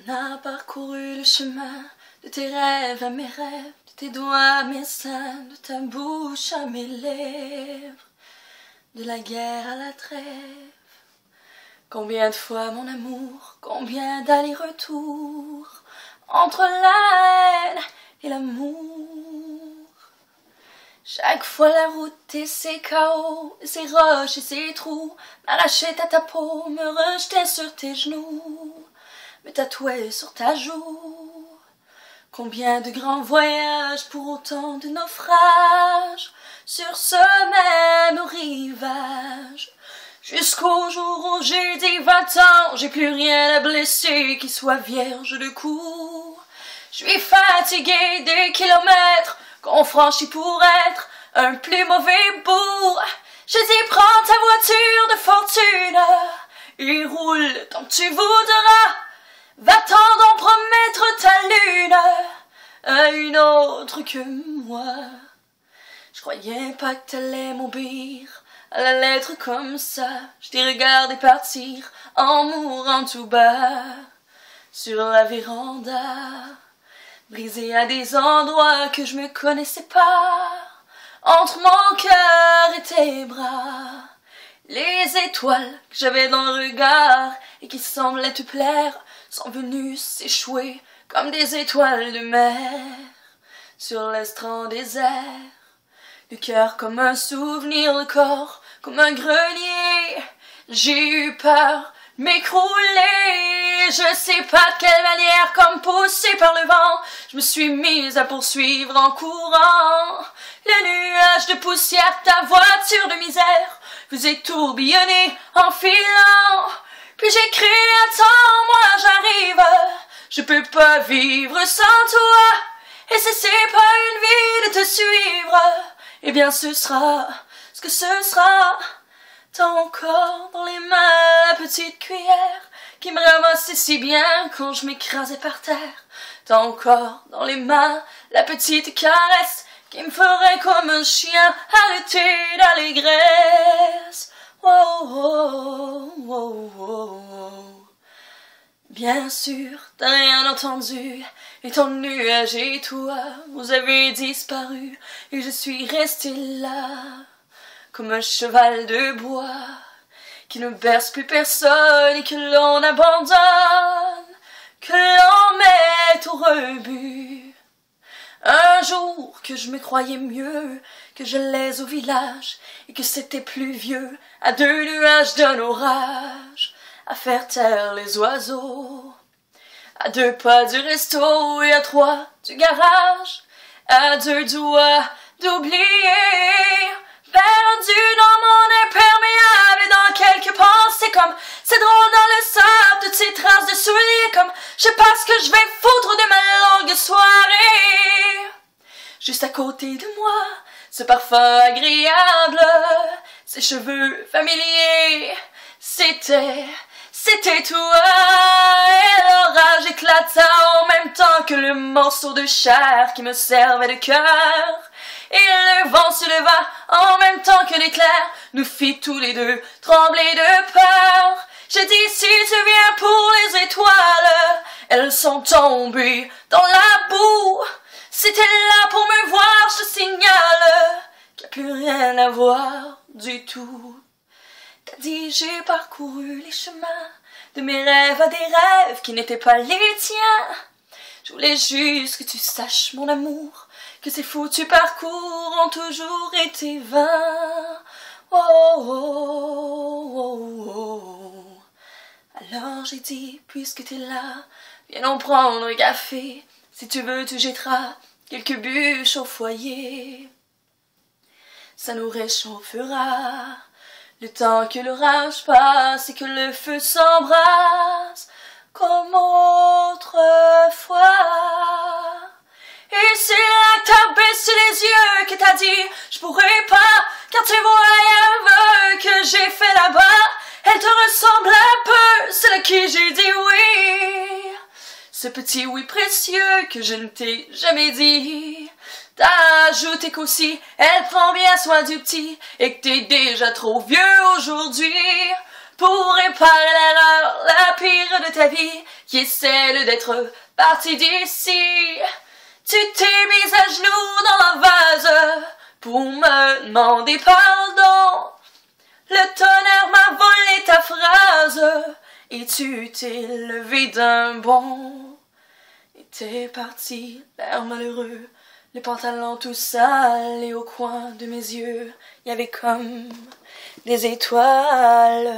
On a parcouru le chemin de tes rêves à mes rêves, de tes doigts à mes seins, de ta bouche à mes lèvres, de la guerre à la trêve. Combien de fois mon amour, combien d'allers-retours entre la haine et l'amour. Chaque fois la route et ses chaos, et ses roches et ses trous m'arrachaient à ta peau, me rejetaient sur tes genoux, me tatouaient sur ta joue. Combien de grands voyages pour autant de naufrages sur ce même rivage, jusqu'au jour où j'ai dit 20 ans, j'ai plus rien à blesser qui soit vierge de coups. Je suis fatiguée des kilomètres qu'on franchit pour être un plus mauvais bout. J'ai dit prends ta voiture de fortune et roule tant que tu voudras. Va-t'en donc promettre ta lune à une autre que moi. Je croyais pas que t'allais m'obéir à la lettre comme ça. Je t'ai regardé partir en mourant tout bas sur la véranda, brisé à des endroits que je me connaissais pas, entre mon cœur et tes bras. Les étoiles que j'avais dans le regard et qui semblaient te plaire sont venues s'échouer comme des étoiles de mer sur l'estran désert. Le cœur comme un souvenir, le corps comme un grenier. J'ai eu peur de m'écrouler, je sais pas de quelle manière, comme poussée par le vent, je me suis mise à poursuivre en courant. Le nuage de poussière, ta voiture de misère, vous êtes tourbillonné en filant. Puis j'ai crié attends, moi j'arrive, je peux pas vivre sans toi. Et si c'est pas une vie de te suivre, eh bien ce sera ce que ce sera. T'as encore dans les mains la petite cuillère qui me ramassait si bien quand je m'écrasais par terre. T'as encore dans les mains la petite caresse qui me ferait comme un chien halter d'allégresse. Oh, oh, oh, oh, oh. Bien sûr, t'as rien entendu, et ton nuage et toi, vous avez disparu, et je suis restée là, comme un cheval de bois, qui ne berce plus personne, et que l'on abandonne, que l'on met au rebut. Un jour que je me croyais mieux, que j'allais au village, et que c'était pluvieux, à 2 nuages d'un orage, à faire taire les oiseaux, à 2 pas du resto et à 3 du garage, à 2 doigts d'oublier, perdu dans mon imperméable et dans quelques pensées comme c'est drôle dans le sable, toutes ces traces de souliers comme je sais pas ce que je vais foutre de ma longue soirée. Juste à côté de moi, ce parfum agréable, ces cheveux familiers, c'était toi. Et l'orage éclata en même temps que le morceau de chair qui me servait de cœur. Et le vent se leva en même temps que l'éclair nous fit tous les deux trembler de peur. J'ai dit si tu viens pour les étoiles, elles sont tombées dans la boue. Si t'es là pour me voir, je te signale qu'il n'y a plus rien à voir du tout. T'as dit j'ai parcouru les chemins de mes rêves à des rêves qui n'étaient pas les tiens. Je voulais juste que tu saches mon amour, que ces foutus parcours ont toujours été vains. Oh, oh, oh, oh. Alors j'ai dit, puisque t'es là, viens donc prendre un café. Si tu veux, tu jetteras quelques bûches au foyer. Ça nous réchauffera le temps que l'orage passe et que le feu s'embrase comme autrefois. Et c'est là que t'as baissé les yeux, que t'as dit je pourrais pas, car tes voyages que j'ai fait là-bas, elle te ressemble un peu, celle à qui j'ai dit oui. Ce petit oui précieux que je ne t'ai jamais dit. T'as ajouté qu'aussi elle prend bien soin du petit et que t'es déjà trop vieux aujourd'hui pour réparer l'erreur la pire de ta vie qui est celle d'être partie d'ici. Tu t'es mise à genoux dans un vase pour me demander pardon. Le tonnerre m'a volé ta phrase et tu t'es levé d'un bond. Et t'es parti, l'air malheureux, les pantalons tout sales, et au coin de mes yeux, y avait comme des étoiles.